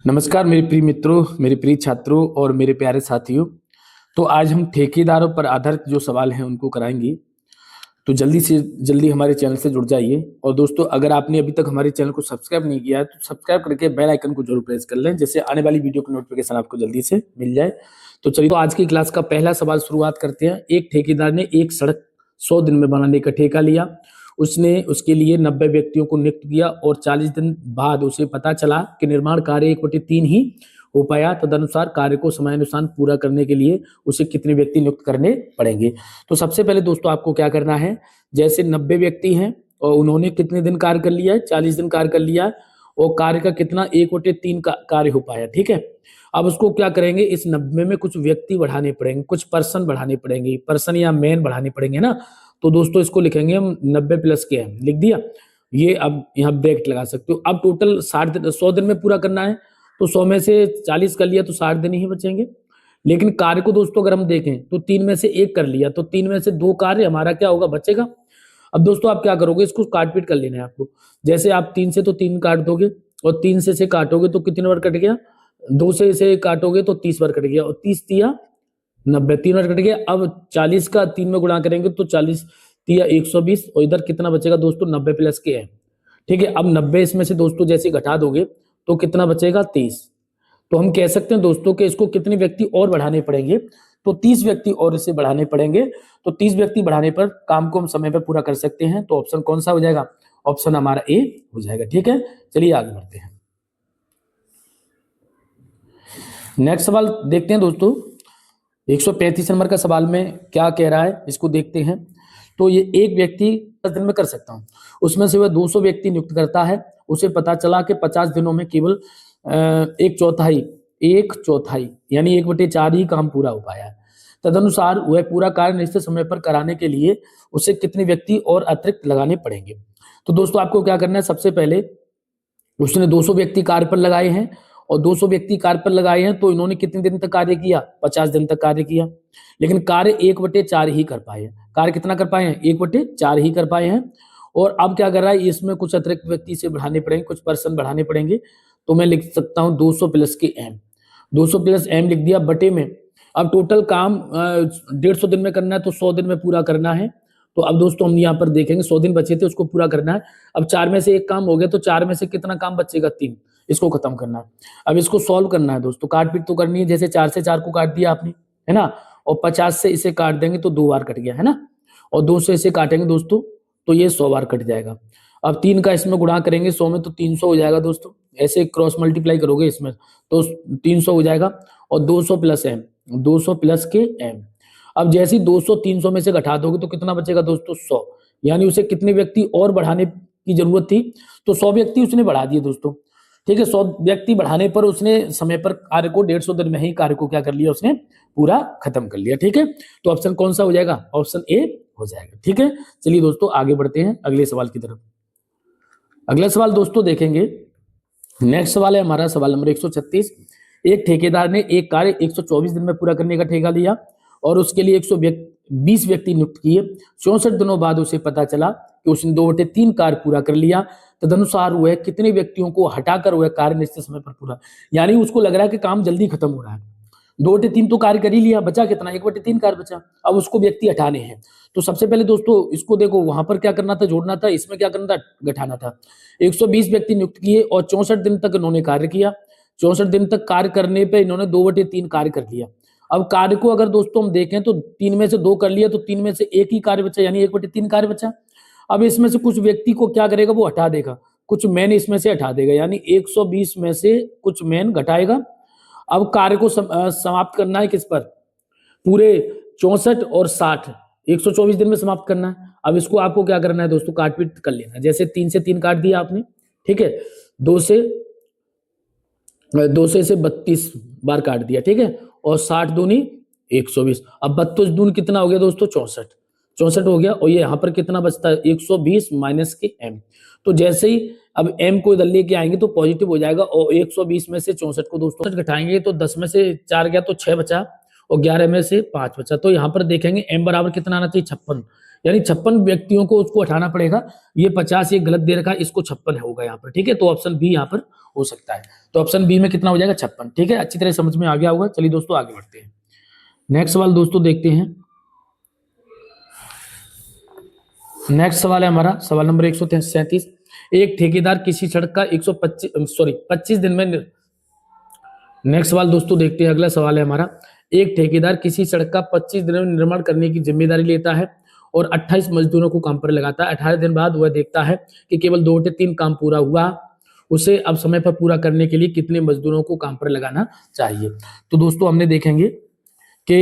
नमस्कार मेरे प्रिय मित्रों, मेरे प्रिय छात्रों और मेरे प्यारे साथियों। तो आज हम ठेकेदारों पर आधारित जो सवाल हैं उनको कराएंगे। तो जल्दी से जल्दी हमारे चैनल से जुड़ जाइए। और दोस्तों, अगर आपने अभी तक हमारे चैनल को सब्सक्राइब नहीं किया है तो सब्सक्राइब करके बेल आइकन को जरूर प्रेस कर लें, जिससे आने वाली वीडियो की नोटिफिकेशन आपको जल्दी से मिल जाए। तो चलिए, तो आज की क्लास का पहला सवाल शुरुआत करते हैं। एक ठेकेदार ने एक सड़क 100 दिन में बनाने का ठेका लिया। उसने उसके लिए 90 व्यक्तियों को नियुक्त किया और 40 दिन बाद उसे पता चला कि निर्माण कार्य 1/3 ही हो पाया। तदनुसार कार्य को समयानुसार पूरा करने के लिए उसे कितने व्यक्ति नियुक्त करने पड़ेंगे। तो सबसे पहले दोस्तों, आपको क्या करना है, जैसे 90 व्यक्ति हैं और उन्होंने कितने दिन कार्य कर लिया है, 40 दिन कार्य कर लिया है, और कार्य का कितना 1/3 का कार्य हो पाया। ठीक है, अब उसको क्या करेंगे, इस 90 में कुछ व्यक्ति बढ़ाने पड़ेंगे, कुछ पर्सन बढ़ाने पड़ेंगे, पर्सन या मैन बढ़ाने पड़ेंगे ना। तो दोस्तों, इसको लिखेंगे हम 90 प्लस के हैं, लिख दिया। ये अब यहाँ ब्रैकेट लगा सकते हो। अब टोटल 60 दिन 100 दिन में पूरा करना है, तो 100 में से 40 कर लिया तो 60 दिन ही बचेंगे। लेकिन कार्य को दोस्तों अगर हम देखें तो 3 में से 1 कर लिया तो 3 में से 2 कार्य हमारा क्या होगा, बचेगा। अब दोस्तों, आप क्या करोगे, इसको काट पीट कर लेना है आपको। जैसे आप 3 से तो 3 काट दोगे, और 3 से काटोगे तो कितने बार कट गया, 2 से इसे काटोगे तो 30 बार कट गया, और 30 तिया 90, 3 बार कट गया। अब 40 का 3 में गुणा करेंगे तो 40 तिया 120, और इधर कितना बचेगा दोस्तों, 90 प्लस के है। ठीक है, अब 90 इसमें से दोस्तों जैसे घटा दोगे तो कितना बचेगा, 30। तो हम कह सकते हैं दोस्तों कि इसको कितने व्यक्ति और बढ़ाने पड़ेंगे, तो 30 व्यक्ति और इसे बढ़ाने पड़ेंगे। तो 30 व्यक्ति बढ़ाने पर काम को हम समय पर पूरा कर सकते हैं। तो ऑप्शन कौन सा हो जाएगा, ऑप्शन हमारा ए हो जाएगा। ठीक है, चलिए आगे बढ़ते हैं। नेक्स्ट सवाल देखते हैं दोस्तों। 135 नंबर का सवाल में क्या कह रहा है, इसको देखते हैं। तो ये एक व्यक्ति 10 दिन में कर सकता हूँ, उसमें से वह 200 व्यक्ति नियुक्त करता है। उसे पता चला कि 50 दिनों में केवल एक चौथाई यानी 1/4 ही काम पूरा हो पाया है। तदनुसार वह पूरा कार्य निश्चित समय पर कराने के लिए उसे कितने व्यक्ति और अतिरिक्त लगाने पड़ेंगे। तो दोस्तों, आपको क्या करना है, सबसे पहले उसने 200 व्यक्ति कार्य पर लगाए हैं, और 200 व्यक्ति कार्य पर लगाए हैं तो इन्होंने कितने दिन तक कार्य किया, 50 दिन तक कार्य किया। लेकिन कार्य 1/4 ही कर पाए हैं। कार्य कितना कर पाए हैं, 1/4 ही कर पाए हैं। और अब क्या कर रहा है, इसमें कुछ अतिरिक्त व्यक्ति से बढ़ाने पड़ेंगे, कुछ पर्सन बढ़ाने पड़ेंगे। तो मैं लिख सकता हूं 200 प्लस के एम, 200 प्लस एम लिख दिया बटे में। अब टोटल काम 150 दिन में करना है, तो 100 दिन में पूरा करना है। तो अब दोस्तों हम यहाँ पर देखेंगे 100 दिन बचे थे, उसको पूरा करना है। अब 4 में से 1 काम हो गया, तो 4 में से कितना काम बचेगा, 3। इसको खत्म करना है। अब इसको सॉल्व करना है दोस्तों, काट पीट तो करनी है। जैसे 4 से 4 को काट दिया आपने, है ना, और 50 से इसे काट देंगे तो 2 बार कट गया, है ना, और 2 से इसे काटेंगे दोस्तों तो ये 100 बार कट जाएगा। अब 3 का इसमें गुणा करेंगे 100 में तो 300 हो जाएगा दोस्तों। ऐसे क्रॉस मल्टीप्लाई करोगे इसमें तो 300 हो जाएगा। और 200 प्लस एम, 200 प्लस के एम। अब जैसे ही 200 300 में से घटा दोगे तो कितना बचेगा दोस्तों, 100। यानी उसे कितने व्यक्ति और बढ़ाने की जरूरत थी, तो 100 व्यक्ति उसने बढ़ा दिए दोस्तों। ठीक है, 100 व्यक्ति बढ़ाने पर उसने समय पर कार्य को 150 दिन में ही कार्य को क्या कर लिया, उसने पूरा खत्म कर लिया। ठीक है, तो ऑप्शन कौन सा हो जाएगा, ऑप्शन ए हो जाएगा। ठीक है, चलिए दोस्तों आगे बढ़ते हैं अगले सवाल की तरफ। अगला सवाल दोस्तों देखेंगे। नेक्स्ट सवाल है हमारा सवाल नंबर 136। एक ठेकेदार ने एक कार्य 124 दिन में पूरा करने का ठेका लिया और उसके लिए 120 व्यक्ति नियुक्त किए। 64 दिनों बाद उसे पता चला कि उसने 2/3 कार्य पूरा कर लिया। तदनुसार वह कितने व्यक्तियों को हटाकर वह कार्य निश्चित समय पर पूरा, यानी उसको लग रहा है कि काम जल्दी खत्म हो रहा है। 2/3 तो कार्य कर ही लिया, बचा कितना, 1/3 कार्य बचा। अब उसको व्यक्ति हटाने हैं। तो सबसे पहले दोस्तों इसको देखो, वहां पर क्या करना था, जोड़ना था, इसमें क्या करना था, घटाना था। 120 व्यक्ति नियुक्त किए और 64 दिन तक इन्होंने कार्य किया। 64 दिन तक कार्य करने पे इन्होंने 2/3 कार्य कर लिया। अब कार्य को अगर दोस्तों हम देखें तो 3 में से 2 कर लिया, तो 3 में से 1 ही कार्य बचा, यानी 1/3 कार्य बचा। अब इसमें से कुछ व्यक्ति को क्या करेगा, वो हटा देगा, कुछ मैन इसमें से हटा देगा, यानी 120 में से कुछ मैन घटाएगा। अब कार्य को समाप्त करना है किस पर, पूरे 64 और 60, 124 दिन में समाप्त करना है। अब इसको आपको क्या करना है दोस्तों, काट पीट कर लेना है। जैसे 3 से 3 काट दिया आपने, ठीक है, 2 से इसे 32 बार काट दिया, ठीक है, और 60 दूनी 120। अब 32 दूनी कितना हो गया दोस्तों, 64, 64 हो गया। और ये यहाँ पर कितना बचता है, 120 माइनस के एम। तो जैसे ही अब एम को इधर लेके आएंगे तो पॉजिटिव हो जाएगा, और 120 में से 64 को दोस्तों घटाएंगे तो 10 में से 4 गया तो 6 बचा, और 11 में से 5 बचा। तो यहाँ पर देखेंगे एम बराबर कितना आना चाहिए, 56, यानी 56 व्यक्तियों को उसको हटाना पड़ेगा। ये 50 ये गलत दे रखा है, इसको 56 होगा यहाँ पर, ठीक है। तो ऑप्शन बी यहाँ पर हो सकता है। तो ऑप्शन बी में कितना हो जाएगा 56, ठीक है। अच्छी तरह समझ में आ गया होगा। चलिए दोस्तों आगे बढ़ते हैं। नेक्स्ट सवाल दोस्तों देखते हैं। नेक्स्ट सवाल है हमारा सवाल नंबर 137। एक ठेकेदार किसी सड़क का 25 दिन में नेक्स्ट सवाल दोस्तों देखते हैं। अगला सवाल है हमारा, एक ठेकेदार किसी सड़क का 25 दिन में निर्माण करने की जिम्मेदारी लेता है और 28 मजदूरों को काम पर लगाता है। 18 दिन बाद वह देखता है कि केवल 2 से 3 काम पूरा हुआ। उसे अब समय पर पूरा करने के लिए कितने मजदूरों को काम पर लगाना चाहिए? तो दोस्तों हमने देखेंगे कि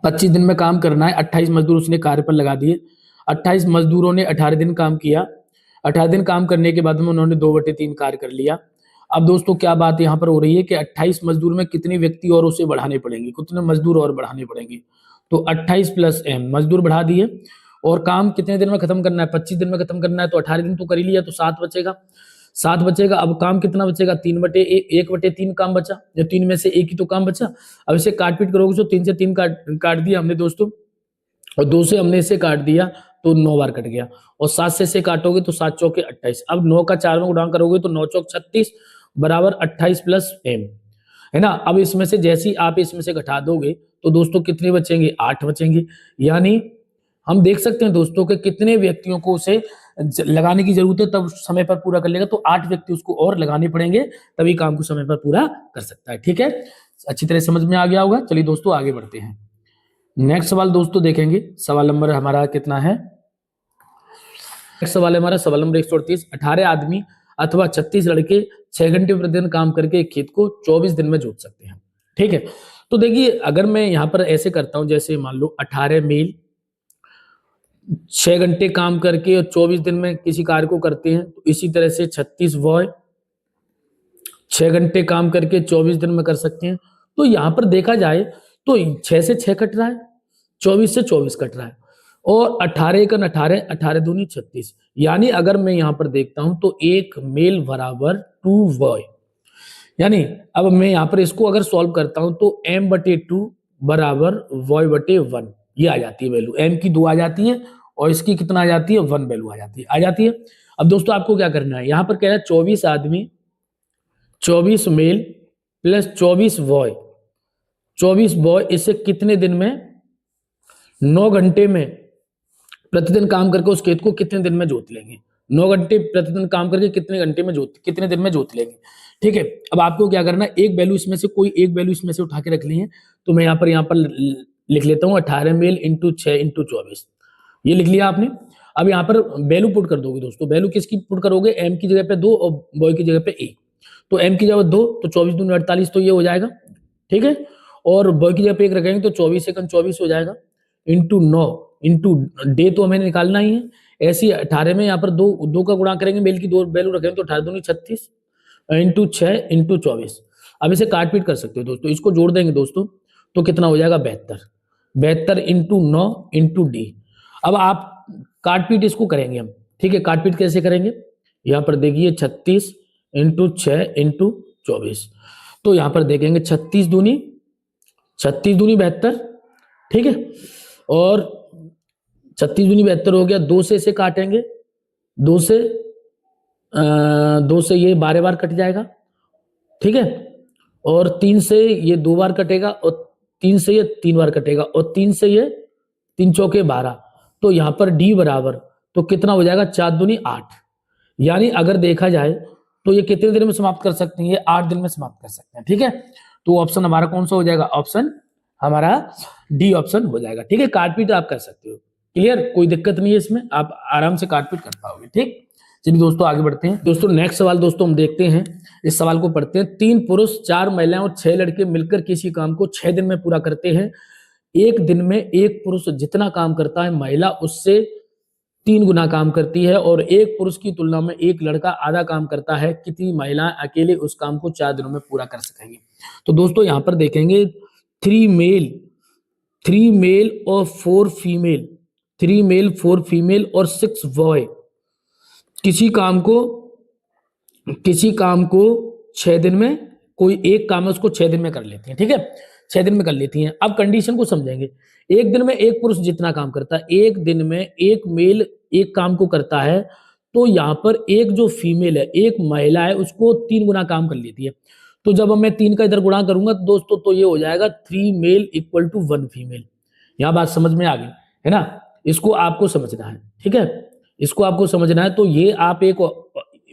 25 दिन में काम करना है, 28 मजदूर उसने कार्य पर लगा दिए। 28 मजदूरों ने 18 दिन काम किया। 18 दिन काम करने के बाद में उन्होंने 2/3 कार्य कर लिया। अब दोस्तों क्या बात यहाँ पर हो रही है कि 28 मजदूर में कितने व्यक्ति और उसे बढ़ाने पड़ेंगे, कितने मजदूर और बढ़ाने पड़ेंगे? तो 28 + m मजदूर बढ़ा दिए और काम कितने दिन में खत्म करना है? 25 दिन में खत्म करना है। तो 18 दिन तो कर ही लिया, तो 7 बचेगा। 7 बचेगा। अब काम कितना बचेगा? 1/3 काम बचा, जो 3 में से 1 ही तो काम बचा। अब इसे काट पीट करोगे तो 3 से 3 काट दिया हमने दोस्तों, और 2 से हमने इसे काट दिया तो 9 बार कट गया। और 7 से इसे काटोगे तो 7 चौके 28। अब 9 का 4 में गुणा करोगे तो 9 चौक 36 बराबर 28 + m, है ना। अब इसमें से जैसे ही आप इसमें से घटा दोगे तो दोस्तों कितने बचेंगे? 8 बचेंगे। यानी हम देख सकते हैं दोस्तों कि कितने व्यक्तियों को उसे लगाने की जरूरत है, तब समय पर पूरा कर लेगा। तो 8 व्यक्ति उसको और लगाने पड़ेंगे, तभी काम को समय पर पूरा कर सकता है, ठीक है। अच्छी तरह समझ में आ गया होगा। चलिए दोस्तों आगे बढ़ते हैं। नेक्स्ट सवाल दोस्तों देखेंगे। सवाल नंबर हमारा कितना है? नेक्स्ट सवाल है हमारा सवाल नंबर 138। 18 आदमी अथवा 36 लड़के 6 घंटे प्रतिदिन काम करके एक खेत को 24 दिन में जोत सकते हैं, ठीक है। तो देखिए अगर मैं यहाँ पर ऐसे करता हूं, जैसे मान लो 18 मेल 6 घंटे काम करके और 24 दिन में किसी कार्य को करते हैं, तो इसी तरह से 36 बॉय 6 घंटे काम करके 24 दिन में कर सकते हैं। तो यहाँ पर देखा जाए तो 6 से 6 कट रहा है, 24 से 24 कट रहा है, और 18 × 18 18 दूनी 36। यानी अगर मैं यहाँ पर देखता हूं तो 1 मेल बराबर 2 बॉय। यानी अब मैं यहाँ पर इसको अगर सॉल्व करता हूं तो m/2 बराबर y/1 ये आ जाती है वैल्यू। m की 2 आ जाती है और इसकी कितना आ जाती है? 1 वैल्यू आ जाती है। अब दोस्तों आपको क्या करना है, यहाँ पर कह रहा है 24 आदमी 24 मेल + 24 बॉय 24 बॉय इसे कितने दिन में 9 घंटे में प्रतिदिन काम करके उस खेत को कितने दिन में जोत लेंगे? 9 घंटे प्रतिदिन काम करके कितने दिन में जोत लेंगे, ठीक है। अब आपको क्या करना है, एक वैल्यू इसमें से कोई एक वैल्यू इसमें से उठा के रख ली है। तो मैं यहाँ पर लिख लेता हूँ 18 मेल × 6 × 24, ये लिख लिया आपने। अब यहाँ पर वैल्यू पुट कर दोगे दोस्तों। वैल्यू किसकी पुट करोगे? m की जगह पे 2 और बॉय की जगह पे 1। तो m की जगह 2 तो 24 दूनी 48, तो ये हो जाएगा, ठीक है। और बॉय की जगह पे 1 रखेंगे तो 24 × 24 हो जाएगा, इंटू 9 इंटू डे तो हमें निकालना ही है। ऐसी 18 में यहाँ पर 2 का गुणा करेंगे, मेल की 2 वैल्यू रखेंगे तो 18 दूनी 36 इंटू 6 इंटू 24। अब इसे काट पीट कर सकते हो दोस्तों, इसको जोड़ देंगे दोस्तों तो कितना हो जाएगा? 72 इंटू 9 इंटू डी। अब आप काट पीट इसको करेंगे हम, ठीक है। काट पीट कैसे करेंगे? यहाँ पर देखिए 36 इंटू 6 इंटू 24, तो यहाँ पर देखेंगे 36 दूनी 72, ठीक है। और 36 दूनी 72 हो गया। 2 से इसे काटेंगे, 2 से ये 12 बार कट जाएगा, ठीक है। और 3 से ये 2 बार कटेगा, और 3 से ये 3 बार कटेगा, और 3 से ये 3 चौके 12। तो यहाँ पर डी बराबर तो कितना हो जाएगा? 4 दूनी 8। यानी अगर देखा जाए तो ये कितने दिन में समाप्त कर सकते हैं? ये 8 दिन में समाप्त कर सकते हैं, ठीक है। तो ऑप्शन हमारा कौन सा हो जाएगा? ऑप्शन हमारा डी ऑप्शन हो जाएगा, ठीक है। काटपीट आप कर सकते हो, क्लियर, कोई दिक्कत नहीं है इसमें, आप आराम से काटपीट कर पाओगे, ठीक। चलिए दोस्तों आगे बढ़ते हैं। दोस्तों नेक्स्ट सवाल दोस्तों हम देखते हैं, इस सवाल को पढ़ते हैं। 3 पुरुष 4 महिलाएं और 6 लड़के मिलकर किसी काम को 6 दिन में पूरा करते हैं। एक दिन में एक पुरुष जितना काम करता है, महिला उससे 3 गुना काम करती है, और एक पुरुष की तुलना में एक लड़का आधा काम करता है। कितनी महिलाएं अकेले उस काम को 4 दिनों में पूरा कर सकेंगी? तो दोस्तों यहाँ पर देखेंगे 3 मेल और 4 फीमेल, 3 मेल 4 फीमेल और 6 बॉय किसी काम को 6 दिन में, कोई एक काम है उसको 6 दिन में कर लेते हैं, ठीक है। 6 दिन में कर लेती हैं। अब कंडीशन को समझेंगे। एक दिन में एक पुरुष जितना काम करता है, एक दिन में एक मेल एक काम को करता है, तो यहाँ पर एक जो फीमेल है, एक महिला है, उसको 3 गुना काम कर लेती है। तो जब मैं 3 का इधर गुणा करूंगा तो दोस्तों तो ये हो जाएगा 3 मेल इक्वल टू 1 फीमेल। यहाँ बात समझ में आ गई है ना? इसको आपको समझना है, ठीक है? इसको आपको समझना है, तो ये आप एक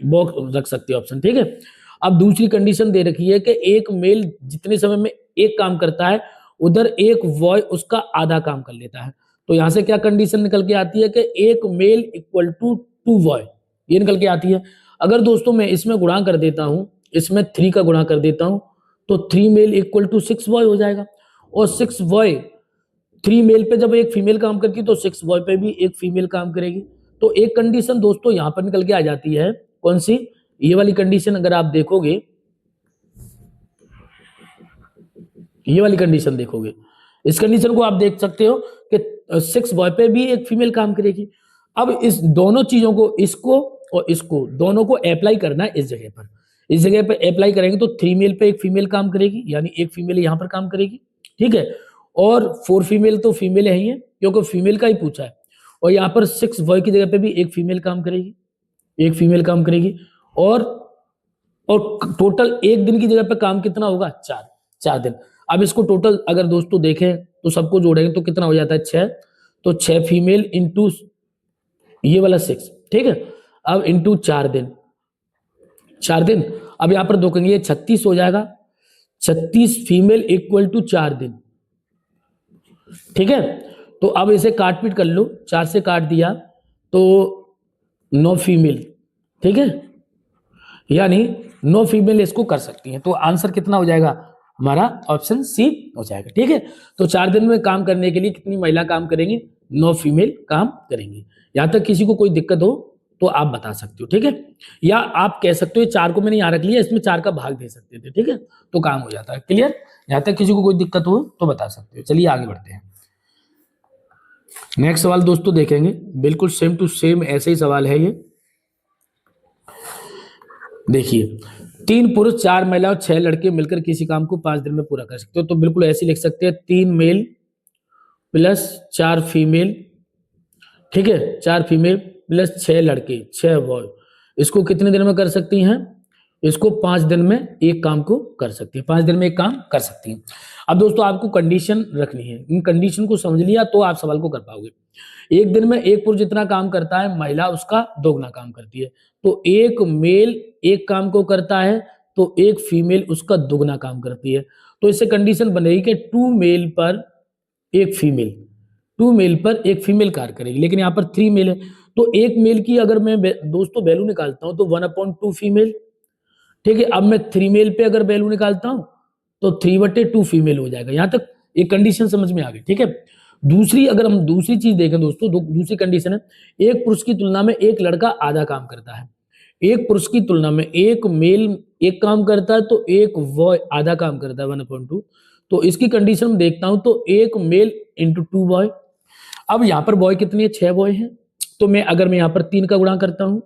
बॉक्स रख सकते हो ऑप्शन, ठीक है? अब दूसरी कंडीशन दे रखी है कि एक मेल जितने समय में एक काम करता है, उधर एक बॉय उसका आधा काम कर लेता है। तो यहां से क्या कंडीशन निकल के आती है कि एक मेल इक्वल टू 2 बॉय, ये निकल के आती है। अगर दोस्तों मैं इसमें गुणा कर देता हूं, इसमें 3 का गुणा कर देता हूं, तो 3 मेल इक्वल टू 6 बॉय हो जाएगा। और 6 बॉय 3 मेल पे जब एक फीमेल काम करती है तो 6 बॉय पे भी एक फीमेल काम करेगी। तो एक कंडीशन दोस्तों यहां पर निकल के आ जाती है, कौन सी? ये वाली कंडीशन अगर आप देखोगे, ये वाली कंडीशन देखोगे, इस कंडीशन को आप देख सकते हो कि 6 बॉय पे भी एक फीमेल काम करेगी। अब इस दोनों चीजों को, इसको और इसको, दोनों को अप्लाई करना है इस जगह पर। इस जगह पर अप्लाई करेंगे तो 3 मेल पे एक फीमेल काम करेगी, यानी एक फीमेल यहां पर काम करेगी, ठीक है? और 4 फीमेल तो फीमेल है ही है, क्योंकि फीमेल का ही पूछा है। और यहाँ पर 6 बॉय की जगह पे भी एक फीमेल काम करेगी, एक फीमेल काम करेगी। और टोटल एक दिन की जगह पे काम कितना होगा? 4 दिन। अब इसको टोटल अगर दोस्तों देखें तो सबको जोड़ेंगे तो कितना हो जाता है? 6। तो 6 फीमेल इंटू ये वाला 6, ठीक है? अब इंटू 4 दिन, 4 दिन। अब यहां पर देखेंगे 36 हो जाएगा। 36 फीमेल इक्वल टू 4 दिन, ठीक है? तो अब इसे काट पीट कर लो, 4 से काट दिया तो 9 फीमेल, ठीक है? यानी 9 फीमेल इसको कर सकती हैं। तो आंसर कितना हो जाएगा? हमारा ऑप्शन सी हो जाएगा, ठीक है? तो 4 दिन में काम करने के लिए कितनी महिला काम करेंगी? 9 फीमेल काम करेंगी। यहां तक किसी को कोई दिक्कत हो तो आप बता सकते हो, ठीक है? या आप कह सकते हो 4 को मैंने यहां रख लिया, इसमें 4 का भाग दे सकते थे, ठीक है? तो काम हो जाता है। क्लियर? यहां तक किसी को कोई दिक्कत हो तो बता सकते हो। चलिए आगे बढ़ते हैं। नेक्स्ट सवाल दोस्तों देखेंगे, बिल्कुल सेम टू सेम ऐसे ही सवाल है ये। देखिए, 3 पुरुष 4 महिला और 6 लड़के मिलकर किसी काम को 5 दिन में पूरा कर सकते हो। तो बिल्कुल ऐसे लिख सकते हैं, 3 मेल प्लस 4 फीमेल, ठीक है? 4 फीमेल प्लस 6 लड़के, 6 बॉय, इसको कितने दिन में कर सकती हैं? इसको 5 दिन में एक काम को कर सकती है, 5 दिन में एक काम कर सकती हैं। अब दोस्तों आपको कंडीशन रखनी है, इन कंडीशन को समझ लिया तो आप सवाल को कर पाओगे। एक दिन में एक पुरुष जितना काम करता है, महिला उसका दोगुना काम करती है। तो एक मेल एक काम को करता है तो एक फीमेल उसका दुगना काम करती है। तो इससे कंडीशन बनेगी कि 2 मेल पर एक फीमेल, 2 मेल पर एक फीमेल कार्य करेगी। लेकिन यहाँ पर 3 मेल है, तो एक मेल की अगर मैं दोस्तों वैल्यू निकालता हूं तो 1/2 फीमेल, ठीक है? अब मैं 3 मेल पे अगर वैल्यू निकालता हूं तो 3/2 फीमेल हो जाएगा। यहां तक एक कंडीशन समझ में आ गई, ठीक है? दूसरी अगर हम दूसरी चीज देखें दोस्तों, दूसरी कंडीशन है, एक पुरुष की तुलना में एक लड़का आधा काम करता है। एक पुरुष की तुलना में एक मेल एक काम करता है तो एक बॉय आधा काम करता है, 1/2। तो इसकी कंडीशन में देखता हूं तो एक मेल इंटू 2 बॉय। अब यहां पर बॉय कितने हैं? 6 बॉय हैं। तो मैं अगर मैं यहां पर 3 का गुणा करता हूं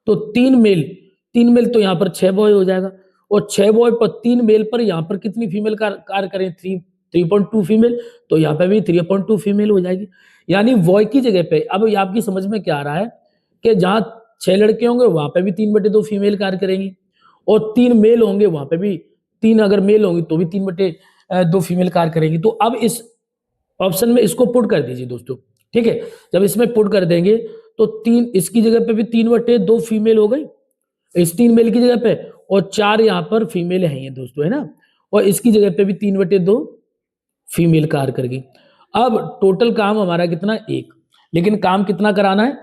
तो 3 मेल तो यहां पर 6 बॉय हो जाएगा। और 6 बॉय पर 3 मेल पर यहां पर कितनी फीमेल कार्य करें? 3.2 फीमेल, तो यहाँ पे भी 3/2 फीमेल हो जाएगी। यानी बॉय की जगह पे अब ये आपकी समझ में क्या आ रहा है कि जहां 6 लड़के होंगे वहां पे भी 3/2 फीमेल कार्य करेंगी, और 3 मेल होंगे वहां पे भी 3 अगर मेल होंगी तो भी 3/2 फीमेल कार्य करेंगी। तो अब इस ऑप्शन में इसको पुट कर दीजिए दोस्तों, ठीक है? जब इसमें पुट कर देंगे तो 3 इसकी जगह पे भी 3/2 फीमेल हो गई इस 3 मेल की जगह पे, और 4 यहाँ पर फीमेल है ये दोस्तों, है ना? और इसकी जगह पे भी 3/2 फीमेल कार्य करेगी। अब टोटल काम हमारा कितना? 1, लेकिन काम कितना कराना है?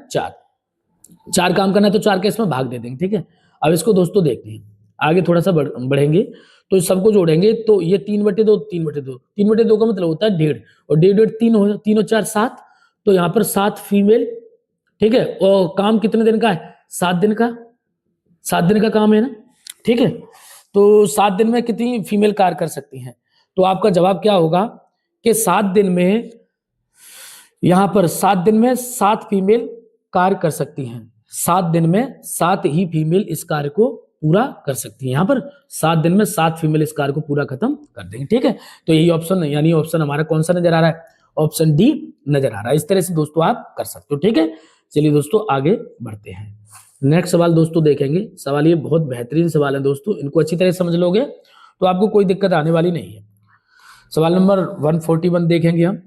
4 काम करना है तो 4 के इसमें भाग दे देंगे, ठीक है? अब इसको दोस्तों देखते हैं, आगे थोड़ा सा बढ़ेंगे तो सबको जोड़ेंगे तो ये 3/2 3/2 का मतलब होता है 1.5, और 1.5 3 हो, 3 और 4 7, तो यहाँ पर 7 फीमेल, ठीक है? और काम कितने दिन का है? 7 दिन का, 7 दिन का काम है ना, ठीक है? तो 7 दिन में कितनी फीमेल कार्य कर सकती हैं? तो आपका जवाब क्या होगा कि 7 दिन में, यहां पर 7 दिन में 7 फीमेल कार्य कर सकती हैं। 7 दिन में 7 ही फीमेल इस कार्य को पूरा कर सकती हैं। यहाँ पर 7 दिन में 7 फीमेल इस कार्य को पूरा खत्म कर देंगे। ठीक है, तो यही ऑप्शन है, यानी ऑप्शन हमारा कौन सा नजर आ रहा है, ऑप्शन डी नजर आ रहा है। इस तरह से दोस्तों आप कर सकते हो। ठीक है, चलिए दोस्तों आगे बढ़ते हैं। नेक्स्ट सवाल दोस्तों देखेंगे। सवाल ये बहुत बेहतरीन सवाल है दोस्तों, इनको अच्छी तरह समझ लोगे तो आपको कोई दिक्कत आने वाली नहीं है। सवाल नंबर 141 देखेंगे हम।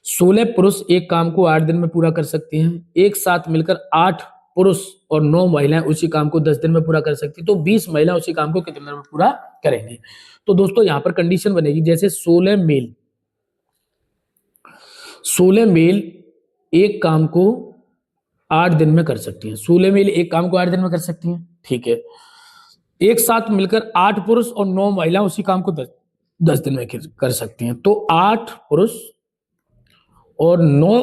16 पुरुष एक काम को 8 दिन में पूरा कर सकते हैं। एक साथ मिलकर 8 पुरुष और 9 महिलाएं उसी काम को 10 दिन में पूरा कर सकती है, तो 20 महिलाएं उसी काम को कितने दिन में पूरा करेंगे। तो दोस्तों यहाँ पर कंडीशन बनेगी, जैसे 16 मेल एक काम को 8 दिन में कर सकती हैं। 16 मेल एक काम को 8 दिन में कर सकती हैं। ठीक है, एक साथ मिलकर 8 पुरुष और 9 महिलाएं उसी काम को 10 दिन में कर सकती हैं, तो 8 पुरुष और 9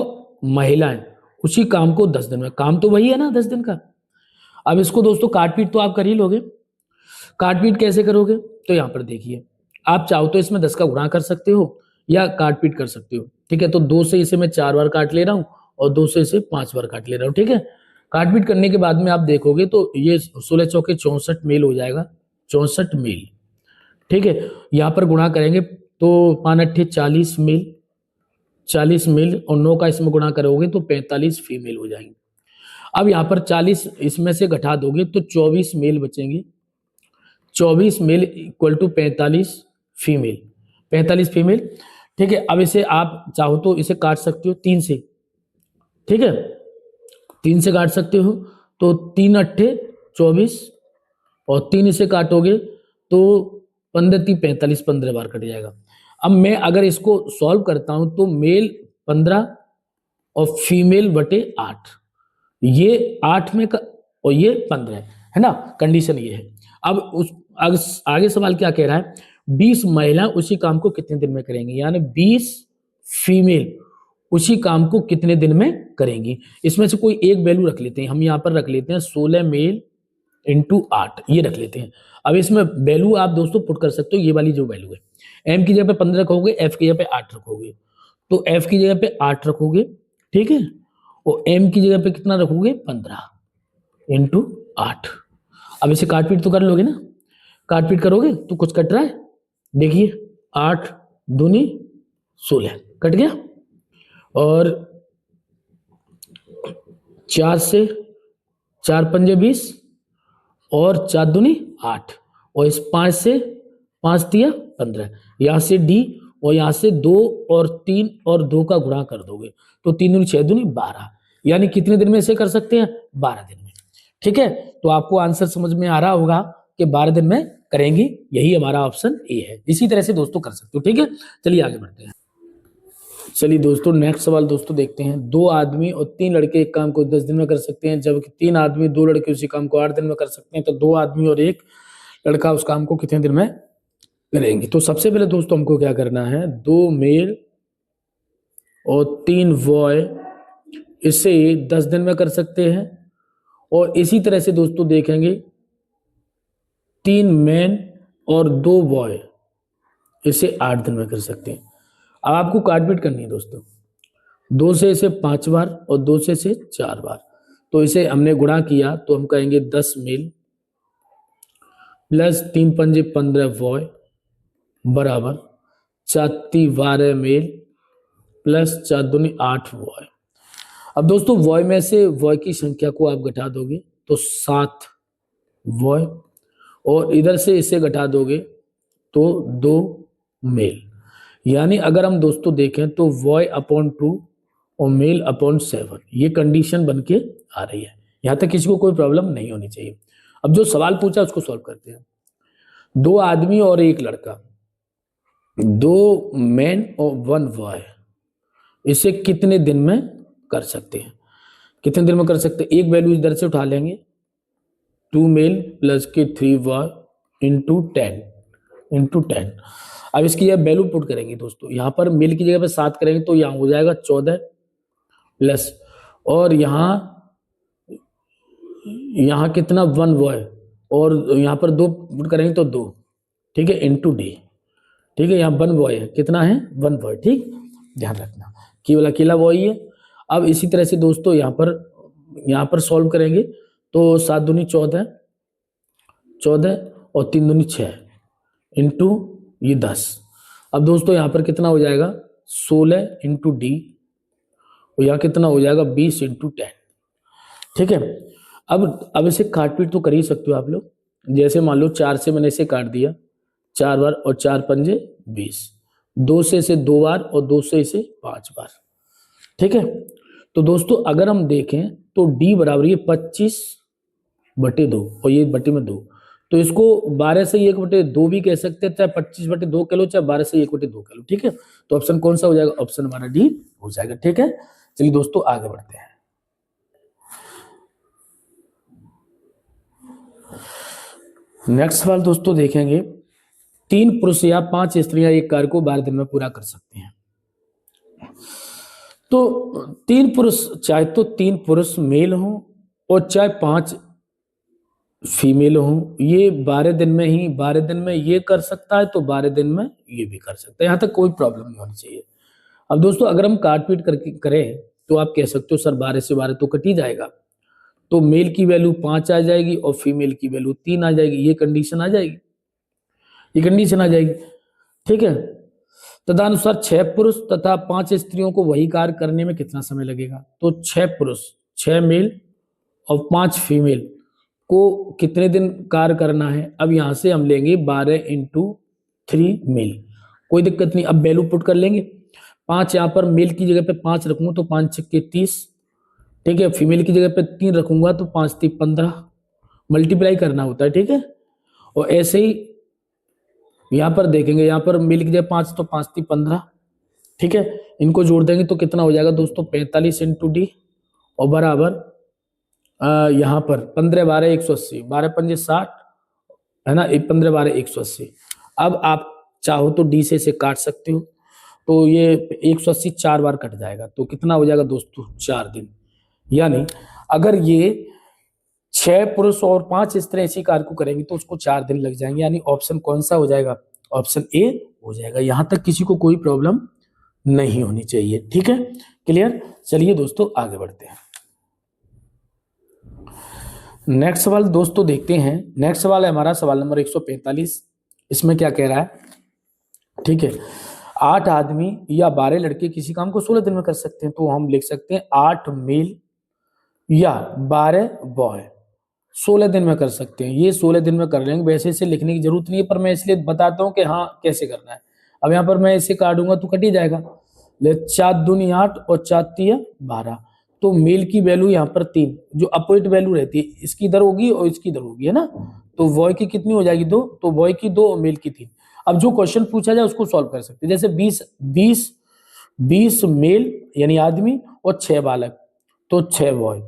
महिलाएं उसी काम को 10 दिन में, काम तो वही है ना 10 दिन का। अब इसको दोस्तों काट पीट तो आप कर ही लोगे। काट पीट कैसे करोगे, तो यहां पर देखिए, आप चाहो तो इसमें 10 का गुणा कर सकते हो या काट पीट कर सकते हो। ठीक है, तो 2 से इसे मैं 4 बार काट ले रहा हूं और 2 से इसे 5 बार काट ले रहा हूं। ठीक है, काट पीट करने के बाद में आप देखोगे तो ये 16 चौके 64 मेल हो जाएगा, 64 मेल। ठीक है, यहां पर गुणा करेंगे तो 5 अट्ठे 40 मेल, 40 मेल और 9 का इसमें गुणा करोगे तो 45 फीमेल हो जाएंगे। अब यहाँ पर 40 इसमें से घटा दोगे तो 24 मेल बचेंगे, 24 male equal to 45 female, 45 female. ठीक है, अब इसे आप चाहो तो इसे काट सकते हो 3 से। ठीक है, 3 से काट सकते हो, तो 3 अट्ठे 24 और 3 इसे काटोगे तो 15 × 45, 15 बार कट जाएगा। अब मैं अगर इसको सॉल्व करता हूं तो मेल 15 और फीमेल बटे 8, ये 8 में और ये 15 है ना, कंडीशन ये है। अब आगे सवाल क्या कह रहा है, 20 महिला उसी काम को कितने दिन में करेंगी, यानी 20 फीमेल उसी काम को कितने दिन में करेंगी। इसमें से कोई एक वैल्यू रख लेते हैं, हम यहाँ पर रख लेते हैं 16 मेल इंटू 8, ये रख लेते हैं। अब इसमें वैल्यू आप दोस्तों पुट कर सकते हो, ये वाली जो वैल्यू है, एम की जगह पे 15 रखोगे, एफ की जगह पे 8 रखोगे, तो एफ की जगह पे 8 रखोगे। ठीक है, और एम की जगह पे कितना रखोगे, 15 इंटू 8। अब इसे काट पीट तो कर लोगे ना, काट पीट करोगे तो कुछ कट रहा है, देखिए 8 दूनी 16 कट गया, और 4 से 4 पंजे 20 और 4 दूनी 8, और इस 5 से 5 दिया 15, यहाँ से डी और यहाँ से 2 और 3 और 2 का गुणा कर दोगे तो 3 दूनी 6 दूनी 12, यानी कितने दिन में इसे कर सकते हैं, 12 दिन में। ठीक है, तो आपको आंसर समझ में आ रहा होगा कि 12 दिन में करेंगी, यही हमारा ऑप्शन ए है। इसी तरह से दोस्तों कर सकते हो। ठीक है, चलिए आगे बढ़ते हैं। चलिए दोस्तों नेक्स्ट सवाल दोस्तों देखते हैं। 2 आदमी और 3 लड़के एक काम को 10 दिन में कर सकते हैं, जबकि 3 आदमी 2 लड़के उसी काम को 8 दिन में कर सकते हैं, तो 2 आदमी और 1 लड़का उस काम को कितने दिन में करेंगे। तो सबसे पहले दोस्तों हमको क्या करना है, 2 मेल और 3 बॉय इसे 10 दिन में कर सकते हैं, और इसी तरह से दोस्तों देखेंगे 3 मैन और 2 बॉय इसे 8 दिन में कर सकते हैं। अब आपको काटपीट करनी है दोस्तों, 2 से इसे 5 बार और 2 से इसे 4 बार, तो इसे हमने गुणा किया तो हम कहेंगे 10 मेल प्लस 3 पंजे 15 बॉय बराबर 4 12 मेल प्लस 4 दूनी 8 बॉय। अब दोस्तों बॉय में से बॉय की संख्या को आप घटा दोगे तो 7 बॉय, और इधर से इसे घटा दोगे तो 2 मेल, यानी अगर हम दोस्तों देखें तो बॉय अपॉन 2 और मेल अपॉन 7, ये कंडीशन बन के आ रही है। यहां तक किसी को कोई प्रॉब्लम नहीं होनी चाहिए। अब जो सवाल पूछा उसको सॉल्व करते हैं। 2 आदमी और 1 लड़का, 2 मैन और 1 बॉय इसे कितने दिन में कर सकते हैं, कितने दिन में कर सकते हैं। एक वैल्यू इधर से उठा लेंगे, 2 मेल प्लस के 3 बॉय इंटू 10। अब इसकी यह वैल्यू पुट करेंगे दोस्तों, यहाँ पर मेल की जगह पे 7 करेंगे तो यहाँ हो जाएगा 14 प्लस, और यहाँ कितना 1 बॉय, और यहाँ पर 2 पुट करेंगे तो 2, ठीक है, इंटू डी। ठीक है, यहाँ 1 बॉय है, कितना है 1 बॉय, ठीक, ध्यान रखना केवल अकेला बॉय है। अब इसी तरह से दोस्तों यहाँ पर सॉल्व करेंगे तो 7 दूनी 14, 14 और 3 दूनी 6 इंटू ये 10। अब दोस्तों यहाँ पर कितना हो जाएगा 16 इंटू डी, और यहाँ कितना हो जाएगा 20 इंटू 10। ठीक है, अब इसे काट पीट तो कर ही सकते हो आप लोग। जैसे मान लो 4 से मैंने इसे काट दिया 4 बार, और 4 पंजे 20, 2 से इसे 2 बार, और 2 से इसे 5 बार। ठीक है, तो दोस्तों अगर हम देखें तो d बराबर ये 25/2 और ये बटे में 2, तो इसको 12 से 1/2 भी कह सकते हैं, चाहे 25/2 कह लो, चाहे 12 से 1/2 कह लो। ठीक है, तो ऑप्शन कौन सा हो जाएगा, ऑप्शन हमारा डी हो जाएगा। ठीक है, चलिए दोस्तों आगे बढ़ते हैं। नेक्स्ट सवाल दोस्तों देखेंगे, 3 पुरुष या 5 स्त्रियां एक कार्य को 12 दिन में पूरा कर सकते हैं। तो 3 पुरुष, चाहे तो 3 पुरुष मेल हों और चाहे 5 फीमेल हों, ये 12 दिन में ही, 12 दिन में ये कर सकता है तो 12 दिन में ये भी कर सकता है। यहाँ तक कोई प्रॉब्लम नहीं होनी चाहिए। अब दोस्तों अगर हम काट पीट करके करें तो आप कह सकते हो सर 12 से 12 तो कट ही जाएगा, तो मेल की वैल्यू 5 आ जाएगी और फीमेल की वैल्यू 3 आ जाएगी। ये कंडीशन आ जाएगी, ये कंडीशन आ जाएगी। ठीक है, तदनुसार 6 पुरुष तथा 5 स्त्रियों को वही कार्य करने में कितना समय लगेगा। तो 6 पुरुष, 6 मेल और 5 फीमेल को कितने दिन कार्य करना है। अब यहां से हम लेंगे 12 इंटू 3 मेल, कोई दिक्कत नहीं। अब वैल्यू पुट कर लेंगे। 5 यहाँ पर मेल की जगह पे 5 रखूंगा तो 5 छक्के 30। ठीक है, फीमेल की जगह पे 3 रखूंगा तो 5 3 15, मल्टीप्लाई करना होता है। ठीक है, और ऐसे ही यहाँ पर देखेंगे, यहाँ पर मेल की जगह 5 तो 5 3 15। ठीक है, इनको जोड़ देंगे तो कितना हो जाएगा दोस्तों 45 इंटू डी, और बराबर यहाँ पर 15 12 180, 12 पंजे 60 है ना, 15 12 180। अब आप चाहो तो डी से इसे काट सकते हो, तो ये 180 4 बार कट जाएगा, तो कितना हो जाएगा दोस्तों 4 दिन। यानी अगर ये 6 पुरुष और 5 स्त्रियां इसी कार्य को करेंगी तो उसको 4 दिन लग जाएंगे। यानी ऑप्शन कौन सा हो जाएगा, ऑप्शन ए हो जाएगा। यहां तक किसी को कोई प्रॉब्लम नहीं होनी चाहिए। ठीक है, क्लियर। चलिए दोस्तों आगे बढ़ते हैं। नेक्स्ट सवाल दोस्तों देखते हैं। नेक्स्ट सवाल है हमारा सवाल नंबर 145। इसमें क्या कह रहा है, ठीक है, 8 आदमी या 12 लड़के किसी काम को 16 दिन में कर सकते हैं। तो हम लिख सकते हैं 8 मेल या 12 बॉय 16 दिन में कर सकते हैं। ये 16 दिन में कर लेंगे, वैसे इसे लिखने की जरूरत नहीं है, पर मैं इसलिए बताता हूं कि हाँ कैसे करना है। अब यहाँ पर मैं इसे काटूंगा तो कट ही जाएगा। 4 दूनी 8 और 4 तिया 12, तो मेल की वैल्यू यहाँ पर 3, जो अपोजिट वैल्यू रहती है, इसकी इधर होगी और इसकी इधर होगी, है ना। तो बॉय की कितनी हो जाएगी 2, तो बॉय की 2 और मेल की 3। अब जो क्वेश्चन पूछा जाए उसको सॉल्व कर सकते हैं। जैसे 20 मेल यानी आदमी और 6 बालक, तो 6 बॉय।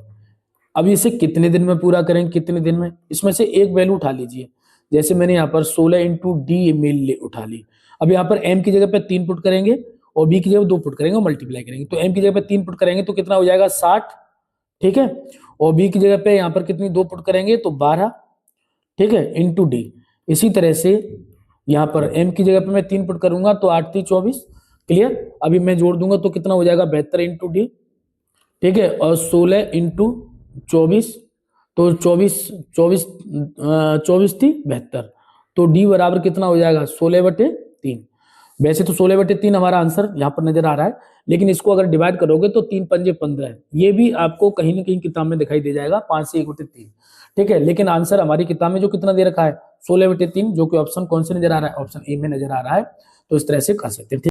अब इसे कितने दिन में पूरा करेंगे, कितने दिन में, इसमें से एक वैल्यू उठा लीजिए। जैसे मैंने यहाँ पर 16 इंटू डी मेल उठा ली। अब यहाँ पर एम की जगह पे 3 पुट करेंगे और बी की जगह 2 पुट करेंगे और मल्टीप्लाई करेंगे। तो एम की जगह पे 3 पुट करेंगे तो कितना हो जाएगा 60। ठीक है, और बी की जगह पे यहाँ पर कितनी 2 पुट करेंगे तो 12। ठीक है, इंटू डी। इसी तरह से यहाँ पर एम की जगह पे मैं 3 पुट करूंगा तो 8 3 24। क्लियर। अभी मैं जोड़ दूंगा तो कितना हो जाएगा 72 इंटू डी। ठीक है, और 16 इंटू 24, तो 24 थी 72, तो डी बराबर कितना हो जाएगा 16/3। वैसे तो 16/3 हमारा आंसर यहाँ पर नजर आ रहा है, लेकिन इसको अगर डिवाइड करोगे तो 3 पंजे 15 है। ये भी आपको कहीं ना कहीं किताब में दिखाई दे जाएगा 5 से 1/3। ठीक है, लेकिन आंसर हमारी किताब में जो कितना दे रखा है 16/3, जो कि ऑप्शन कौन से नजर आ रहा है, ऑप्शन ए में नजर आ रहा है। तो इस तरह से कर सकते हैं।